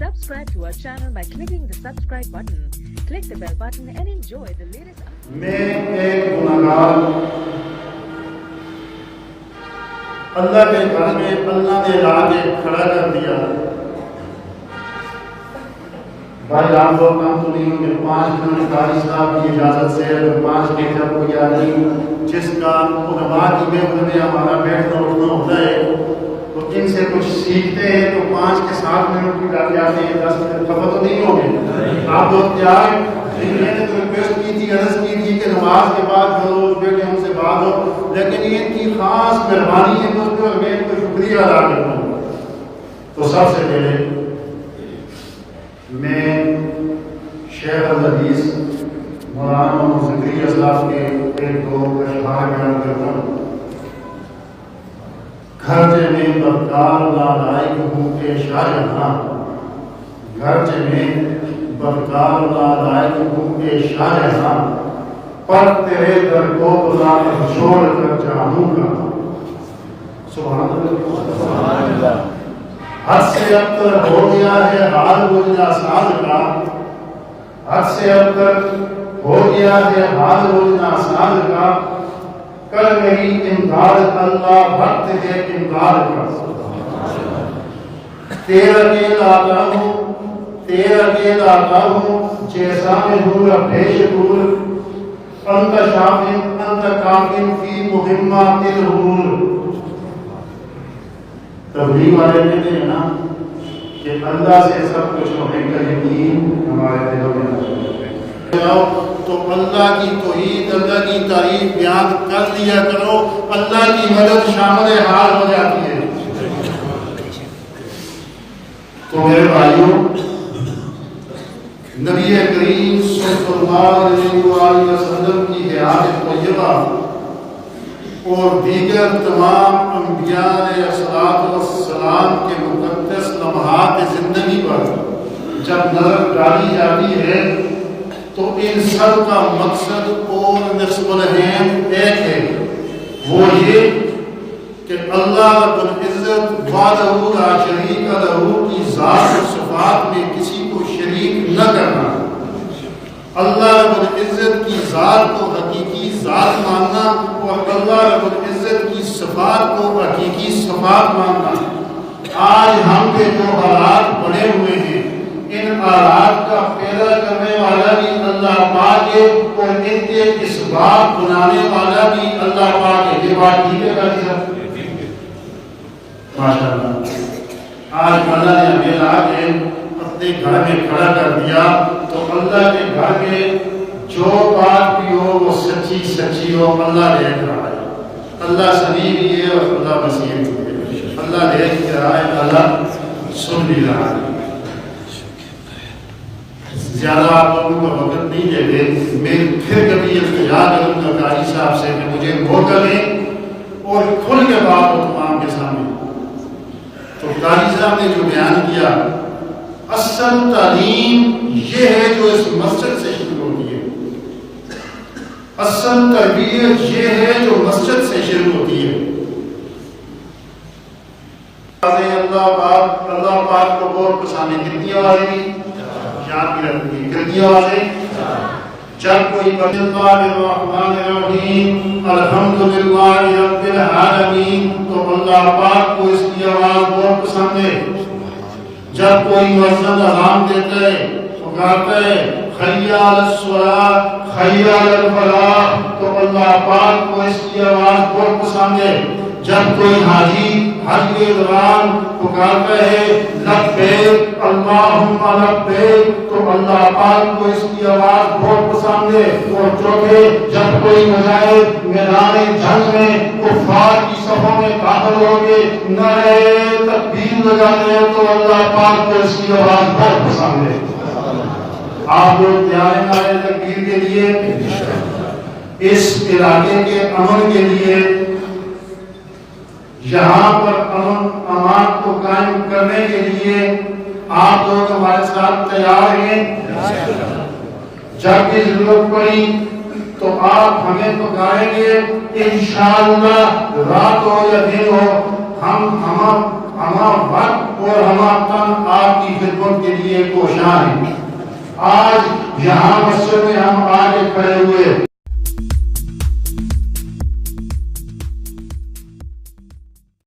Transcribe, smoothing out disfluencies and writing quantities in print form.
Subscribe to our channel by clicking the subscribe button. Click the bell button and enjoy the latest updates. میں ایک گناہگار اللہ کے گھر میں اللہ نے لا کے کھڑا کر دیا. بھائی آپ لوگ کام تو نہیں ہوں گے 5 منٹ قاری صاحب کی اجازت سے 5 کے جب کوئی آدمی جس کا علماء کی محفل میں ہمارا بیٹھنا اٹھنا ہوتا ہے تو ان سے کچھ سیکھتے ہیں تو 5 کے 7 منٹ کی لگ جاتے ہیں 10 منٹ خفا تو نہیں ہوں گے. آپ لوگ تیار ہیں؟ میں نے تو ریکویسٹ کی تھی عرض کی تھی کہ نماز کے بعد جو لوگ بیٹھے ان سے بات ہو, لیکن ان کی خاص مہربانی ہے مجھ پر, میں ان کو شکریہ ادا کرتا ہوں. تو سب سے پہلے میں شیخ الحدیث مولانا محمد زکریا صاحب کے 1-2 اشعار بیان کرتا ہوں. گھر میں بدکار لائق ہوں کہ شاہجہاں, گھر میں بدکار لائق ہوں کہ شاہجہاں, پر تیرے در کو بلا چھوڑ کر جاؤں گا. سبحان اللہ. حد سے اب تک ہو گیا ہے حال بولنا ساز کا, حد سے اب تک ہو گیا ہے حال بولنا ساز کا, کر میری امداد اللہ وقت ہے امداد کا. تیرا دل آتا ہوں, تیرا دل آتا ہوں جیسا میں ہوں پیش دور, انت شافن انت کافن فی مہمات الامور. تبلیغ والے کہتے ہیں نا کہ اللہ سے سب کچھ ہونے کا یقین ہمارے دلوں میں تو اللہ کی توحید اللہ کی تعریف بیان کر دیا کرو, اللہ کی مدد شامل حال ہو جاتی ہے. تو میرے بھائیوں, نبی کریم صلی اللہ علیہ وسلم کی حیات طیبہ اور دیگر تمام انبیاء علیہ السلام کے مقدس لمحات زندگی پر جب نظر ڈالی جاتی ہے تو ان سب کا مقصد اور نصب العین ایک ہے, وہ یہ کہ اللہ رب العزت وحدہ لا شریک لہ کی ذات و صفات میں کسی کو شریک نہ کرنا, اللہ رب العزت کی ذات کو حقیقی ذات ماننا اور اللہ رب العزت کی صفات کو حقیقی صفات ماننا. آج ہم پہ جو حالات بڑے ہوئے ہیں ان حالات کا پیدا کرنے والا بھی اللہ پاک ہے اور ان کے اسباب بنانے والا بھی اللہ پاک ہے. یہ بات ٹھیک ہے بھائی صاحب؟ ماشاءاللہ. آج اللہ نے ہمیں لا کے اپنے گھر میں کھڑا کر دیا تو اللہ کے گھر میں جو بات بھی ہو وہ سچی سچی ہو, اللہ دیکھ رہا ہے. اللہ سمیع بھی ہے اور اللہ بصیر بھی ہے. اللہ دیکھ رہا ہے, اللہ سن بھی رہا ہے. زیادہ آپ لوگوں کا وقت نہیں دے دے, میں پھر کبھی التجا کروں گا قاری صاحب سے کہ مجھے موقع دیں اور کھل کے بات ہو تمام کے سامنے. تو قاری صاحب نے جو بیان کیا, اصل تعلیم یہ ہے جو اس مسجد سے شروع ہوتی ہے, اصل تربیت یہ ہے جو مسجد سے شروع ہوتی ہے. اللہ پاک کو بہت پسند ہے. کتنی آوازیں یاد کی رکھنی, کتنی آوازیں؟ جب کوئی بسم اللہ الرحمن الرحیم الحمدللہ رب العالمین تو اللہ پاک کو اس کی آواز بہت پسند ہے. جب کوئی مؤذن اذان دیتا ہے پکارتا ہے حی علی الصلاۃ حی علی الفلاح تو اللہ پاک کو اس کی آواز بہت پسند ہے. جب کوئی حاجی حج کے دوران پکارتا ہے لبیک اللہم لبیک تو اللہ پاک کو اس کی آواز بہت پسند ہے. اور چوتھے, جب کوئی مجاہد میدان جنگ میں کفار کی صفوں میں داخل ہو کے نعرہ تکبیر لگاتے ہیں تو اللہ پاک کو اس کی آواز بہت پسند ہے. آپ لوگ تیار ہیں نعرہ تکبیر کے لیے؟ اس علاقے کے امن کے لیے, یہاں پر امن امان کو قائم کرنے کے لیے آپ لوگ ہمارے ساتھ تیار ہیں؟ جب بھی ضرورت پڑی تو آپ ہمیں پکاریں گے, انشاءاللہ رات ہو یا دن ہو ہم وقت اور ہم تن آپ کی خدمت کے آشنا ہیں. آج یہاں مسجد میں ہم آج کھڑے